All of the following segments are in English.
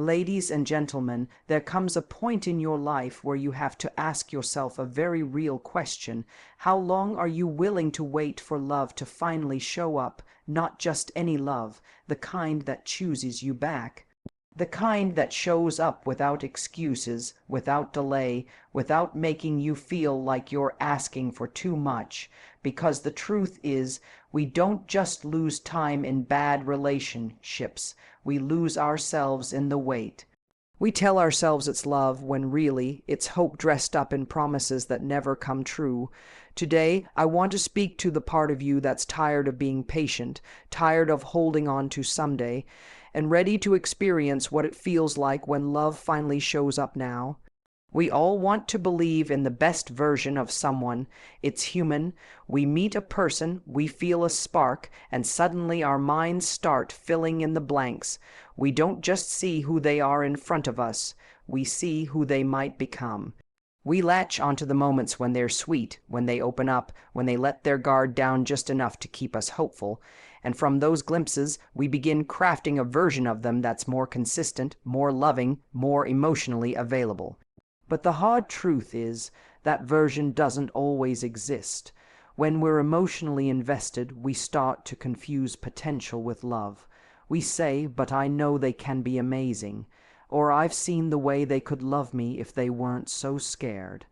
Ladies and gentlemen, there comes a point in your life where you have to ask yourself a very real question. How long are you willing to wait for love to finally show up? Not just any love, the kind that chooses you back. The kind that shows up without excuses, without delay, without making you feel like you're asking for too much. Because the truth is, we don't just lose time in bad relationships, we lose ourselves in the wait. We tell ourselves it's love when really it's hope dressed up in promises that never come true. Today, I want to speak to the part of you that's tired of being patient, tired of holding on to someday, and ready to experience what it feels like when love finally shows up now. We all want to believe in the best version of someone. It's human. We meet a person, we feel a spark, and suddenly our minds start filling in the blanks. We don't just see who they are in front of us, we see who they might become. We latch onto the moments when they're sweet, when they open up, when they let their guard down just enough to keep us hopeful. And from those glimpses, we begin crafting a version of them that's more consistent, more loving, more emotionally available. But the hard truth is, that version doesn't always exist. When we're emotionally invested, we start to confuse potential with love. We say, but I know they can be amazing. Or I've seen the way they could love me if they weren't so scared.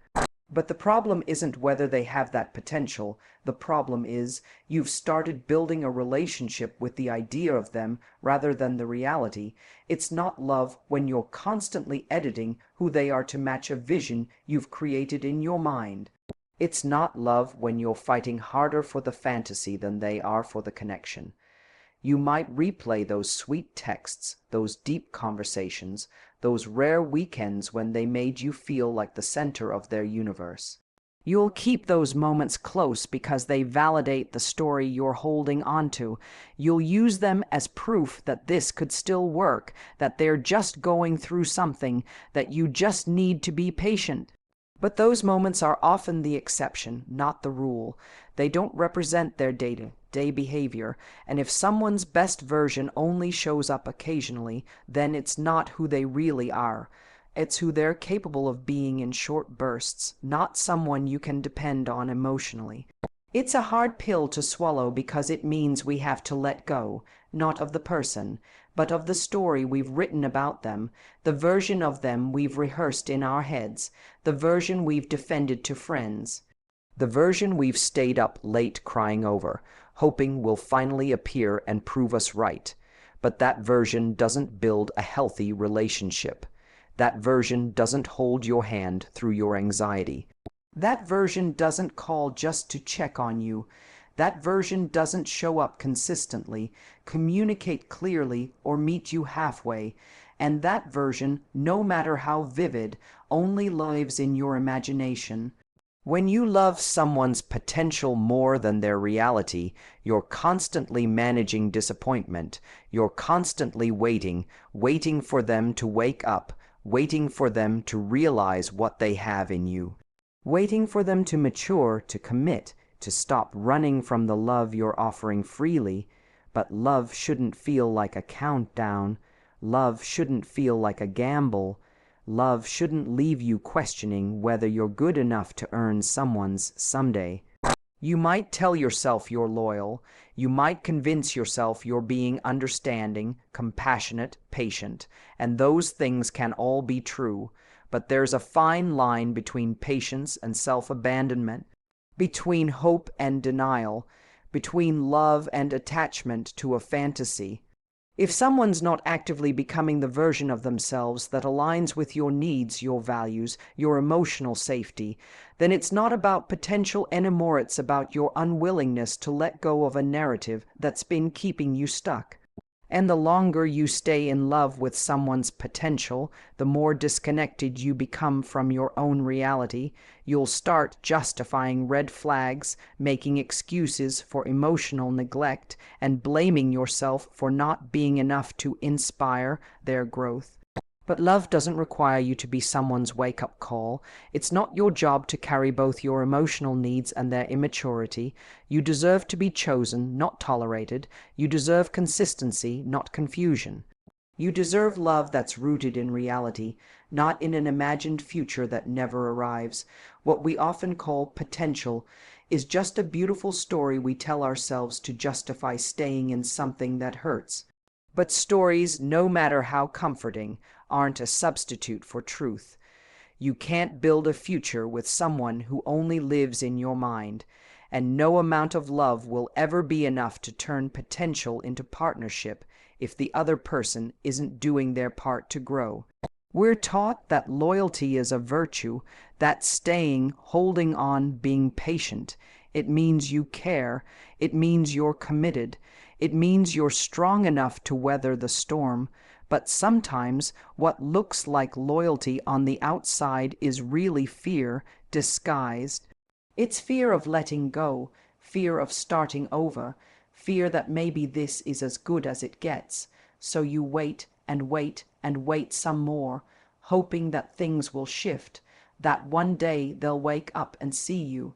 But the problem isn't whether they have that potential. The problem is you've started building a relationship with the idea of them rather than the reality. It's not love when you're constantly editing who they are to match a vision you've created in your mind. It's not love when you're fighting harder for the fantasy than they are for the connection. You might replay those sweet texts, those deep conversations, those rare weekends when they made you feel like the center of their universe. You'll keep those moments close because they validate the story you're holding onto. You'll use them as proof that this could still work, that they're just going through something, that you just need to be patient. But those moments are often the exception, not the rule. They don't represent their day-to-day behavior, and if someone's best version only shows up occasionally, then it's not who they really are. It's who they're capable of being in short bursts, not someone you can depend on emotionally. It's a hard pill to swallow because it means we have to let go, not of the person, but of the story we've written about them, the version of them we've rehearsed in our heads, the version we've defended to friends, the version we've stayed up late crying over, hoping will finally appear and prove us right. But that version doesn't build a healthy relationship. That version doesn't hold your hand through your anxiety. That version doesn't call just to check on you. That version doesn't show up consistently, communicate clearly, or meet you halfway. And that version, no matter how vivid, only lives in your imagination. When you love someone's potential more than their reality, you're constantly managing disappointment. You're constantly waiting for them to wake up, waiting for them to realize what they have in you, waiting for them to mature, to commit, to stop running from the love you're offering freely. But love shouldn't feel like a countdown. Love shouldn't feel like a gamble. Love shouldn't leave you questioning whether you're good enough to earn someone's someday. You might tell yourself you're loyal. You might convince yourself you're being understanding, compassionate, patient, and those things can all be true. But there's a fine line between patience and self-abandonment, between hope and denial, between love and attachment to a fantasy. If someone's not actively becoming the version of themselves that aligns with your needs, your values, your emotional safety, then it's not about potential anymore, it's about your unwillingness to let go of a narrative that's been keeping you stuck. And the longer you stay in love with someone's potential, the more disconnected you become from your own reality. You'll start justifying red flags, making excuses for emotional neglect, and blaming yourself for not being enough to inspire their growth. But love doesn't require you to be someone's wake-up call. It's not your job to carry both your emotional needs and their immaturity. You deserve to be chosen, not tolerated. You deserve consistency, not confusion. You deserve love that's rooted in reality, not in an imagined future that never arrives. What we often call potential is just a beautiful story we tell ourselves to justify staying in something that hurts. But stories, no matter how comforting, aren't a substitute for truth. You can't build a future with someone who only lives in your mind, and no amount of love will ever be enough to turn potential into partnership if the other person isn't doing their part to grow. We're taught that loyalty is a virtue, that staying, holding on, being patient. It means you care. It means you're committed. It means you're strong enough to weather the storm. But sometimes what looks like loyalty on the outside is really fear disguised. It's fear of letting go, fear of starting over, fear that maybe this is as good as it gets. So you wait and wait and wait some more, hoping that things will shift, that one day they'll wake up and see you,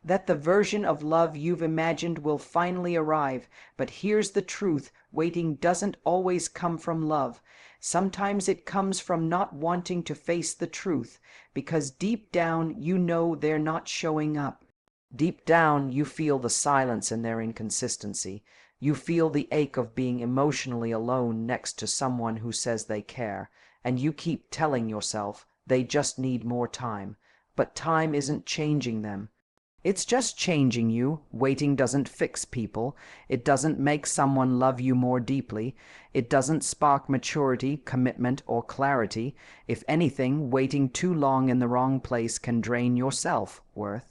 that the version of love you've imagined will finally arrive. But here's the truth: waiting doesn't always come from love. Sometimes it comes from not wanting to face the truth, because deep down you know they're not showing up. Deep down you feel the silence in their inconsistency. You feel the ache of being emotionally alone next to someone who says they care, and you keep telling yourself they just need more time. But time isn't changing them. It's just changing you. Waiting doesn't fix people. It doesn't make someone love you more deeply. It doesn't spark maturity, commitment, or clarity. If anything, waiting too long in the wrong place can drain your self-worth.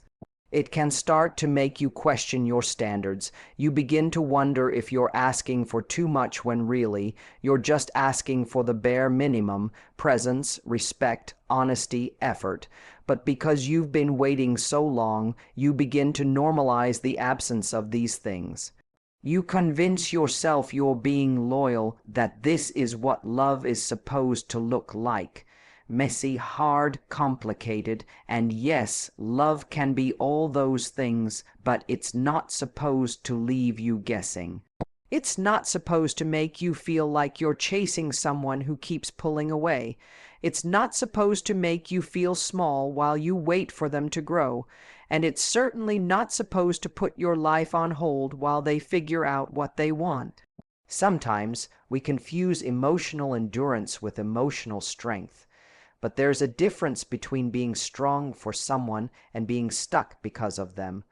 It can start to make you question your standards. You begin to wonder if you're asking for too much when really you're just asking for the bare minimum: presence, respect, honesty, effort. But because you've been waiting so long, you begin to normalize the absence of these things. You convince yourself you're being loyal, that this is what love is supposed to look like. Messy, hard, complicated, and yes, love can be all those things, but it's not supposed to leave you guessing. It's not supposed to make you feel like you're chasing someone who keeps pulling away. It's not supposed to make you feel small while you wait for them to grow. And it's certainly not supposed to put your life on hold while they figure out what they want. Sometimes we confuse emotional endurance with emotional strength. But there's a difference between being strong for someone and being stuck because of them.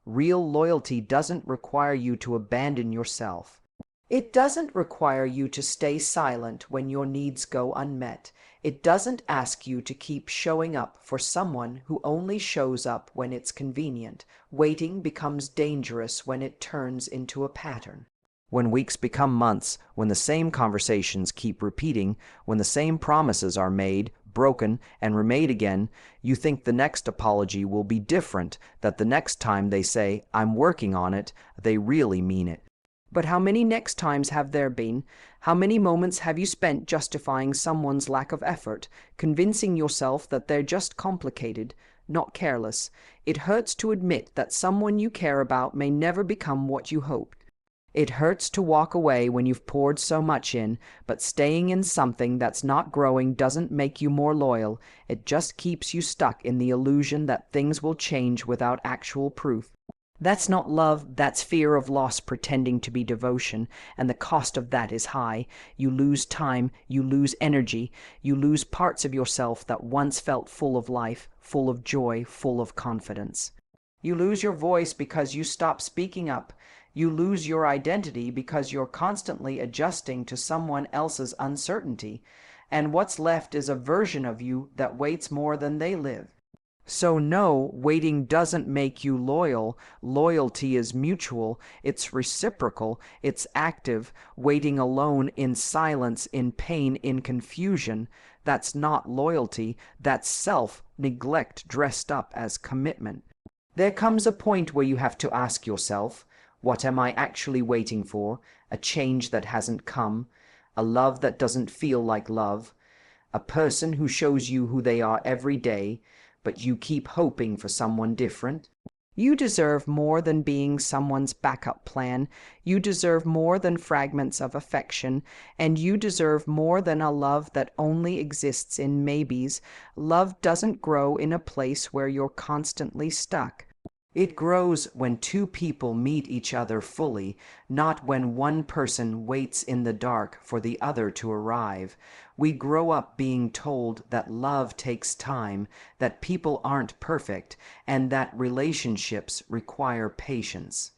Real loyalty doesn't require you to abandon yourself. It doesn't require you to stay silent when your needs go unmet. It doesn't ask you to keep showing up for someone who only shows up when it's convenient. Waiting becomes dangerous when it turns into a pattern. When weeks become months, when the same conversations keep repeating, when the same promises are made, broken, and remade again, you think the next apology will be different, that the next time they say, "I'm working on it," they really mean it. But how many next times have there been? How many moments have you spent justifying someone's lack of effort, convincing yourself that they're just complicated, not careless? It hurts to admit that someone you care about may never become what you hoped. It hurts to walk away when you've poured so much in, but staying in something that's not growing doesn't make you more loyal. It just keeps you stuck in the illusion that things will change without actual proof. That's not love, that's fear of loss pretending to be devotion, and the cost of that is high. You lose time, you lose energy, you lose parts of yourself that once felt full of life, full of joy, full of confidence. You lose your voice because you stop speaking up. You lose your identity because you're constantly adjusting to someone else's uncertainty, and what's left is a version of you that waits more than they live. So no, waiting doesn't make you loyal. Loyalty is mutual, it's reciprocal, it's active. Waiting alone, in silence, in pain, in confusion, that's not loyalty, that's self-neglect dressed up as commitment. There comes a point where you have to ask yourself, what am I actually waiting for? A change that hasn't come, a love that doesn't feel like love, a person who shows you who they are every day, but you keep hoping for someone different? You deserve more than being someone's backup plan. You deserve more than fragments of affection. And you deserve more than a love that only exists in maybes. Love doesn't grow in a place where you're constantly stuck. It grows when two people meet each other fully, not when one person waits in the dark for the other to arrive. We grow up being told that love takes time, that people aren't perfect, and that relationships require patience.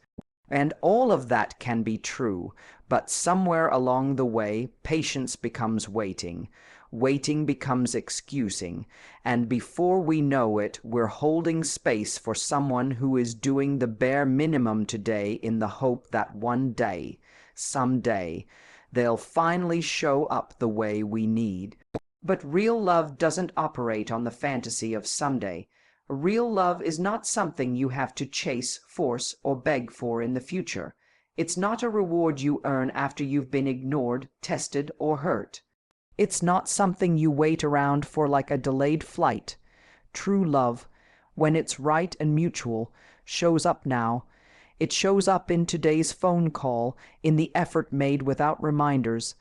And all of that can be true, but somewhere along the way, patience becomes waiting. Waiting becomes excusing, and before we know it, we're holding space for someone who is doing the bare minimum today in the hope that one day, someday, they'll finally show up the way we need. But real love doesn't operate on the fantasy of someday. Real love is not something you have to chase, force, or beg for in the future. It's not a reward you earn after you've been ignored, tested, or hurt. It's not something you wait around for like a delayed flight. True love, when it's right and mutual, shows up now. It shows up in today's phone call, in the effort made without reminders,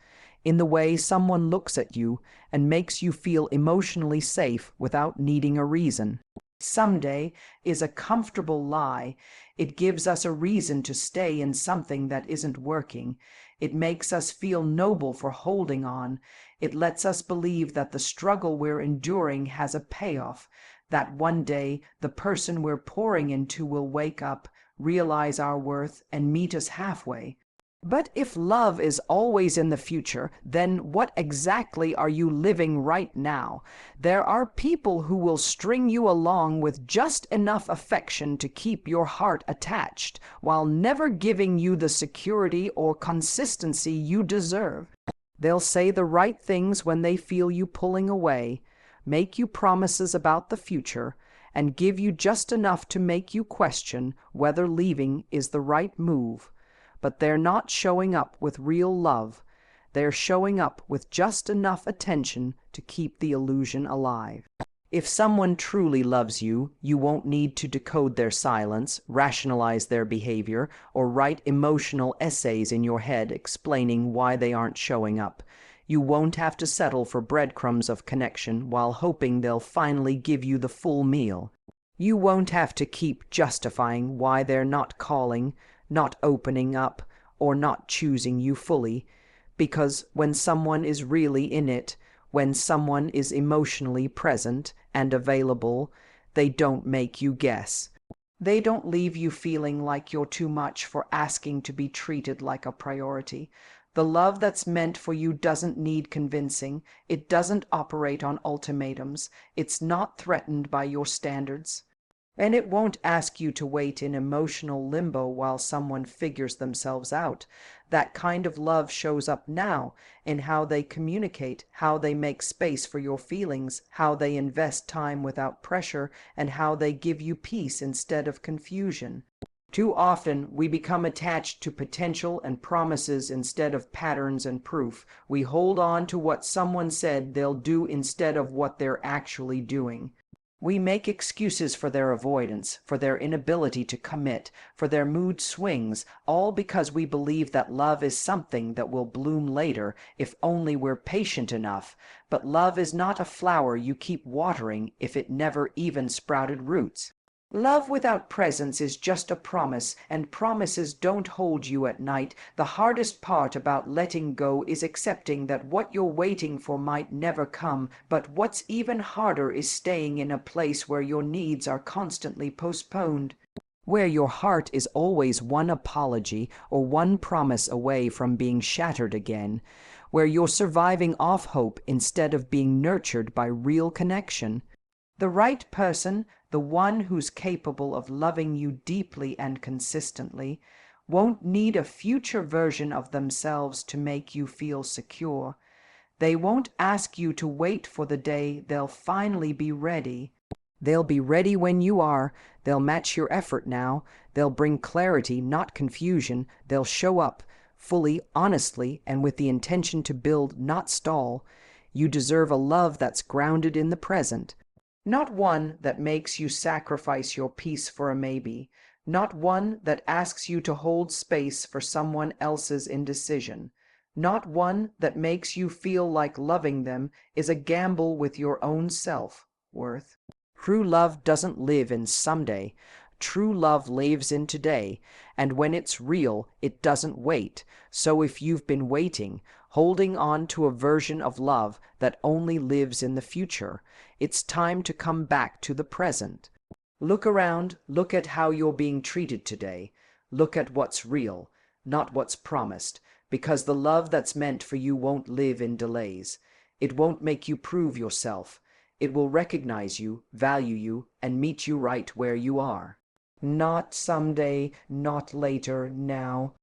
in the way someone looks at you and makes you feel emotionally safe without needing a reason. Someday is a comfortable lie. It gives us a reason to stay in something that isn't working. It makes us feel noble for holding on. It lets us believe that the struggle we're enduring has a payoff, that one day the person we're pouring into will wake up, realize our worth, and meet us halfway. But if love is always in the future, then what exactly are you living right now? There are people who will string you along with just enough affection to keep your heart attached, while never giving you the security or consistency you deserve. They'll say the right things when they feel you pulling away, make you promises about the future, and give you just enough to make you question whether leaving is the right move. But they're not showing up with real love. They're showing up with just enough attention to keep the illusion alive. If someone truly loves you, you won't need to decode their silence, rationalize their behavior, or write emotional essays in your head explaining why they aren't showing up. You won't have to settle for breadcrumbs of connection while hoping they'll finally give you the full meal. You won't have to keep justifying why they're not calling, not opening up, or not choosing you fully, because when someone is really in it, when someone is emotionally present and available, they don't make you guess. They don't leave you feeling like you're too much for asking to be treated like a priority. The love that's meant for you doesn't need convincing. It doesn't operate on ultimatums. It's not threatened by your standards. And it won't ask you to wait in emotional limbo while someone figures themselves out. That kind of love shows up now in how they communicate, how they make space for your feelings, how they invest time without pressure, and how they give you peace instead of confusion. Too often, we become attached to potential and promises instead of patterns and proof. We hold on to what someone said they'll do instead of what they're actually doing. We make excuses for their avoidance, for their inability to commit, for their mood swings, all because we believe that love is something that will bloom later if only we're patient enough. But love is not a flower you keep watering if it never even sprouted roots. Love without presence is just a promise, and promises don't hold you at night. The hardest part about letting go is accepting that what you're waiting for might never come, but what's even harder is staying in a place where your needs are constantly postponed, where your heart is always one apology or one promise away from being shattered again, where you're surviving off hope instead of being nurtured by real connection. The right person, the one who's capable of loving you deeply and consistently, won't need a future version of themselves to make you feel secure. They won't ask you to wait for the day they'll finally be ready. They'll be ready when you are. They'll match your effort now. They'll bring clarity, not confusion. They'll show up fully, honestly, and with the intention to build, not stall. You deserve a love that's grounded in the present. Not one that makes you sacrifice your peace for a maybe. Not one that asks you to hold space for someone else's indecision. Not one that makes you feel like loving them is a gamble with your own self-worth. True love doesn't live in someday. True love lives in today, and when it's real, it doesn't wait. So if you've been waiting, holding on to a version of love that only lives in the future, it's time to come back to the present. Look around, look at how you're being treated today. Look at what's real, not what's promised, because the love that's meant for you won't live in delays. It won't make you prove yourself. It will recognize you, value you, and meet you right where you are. Not someday, not later, now.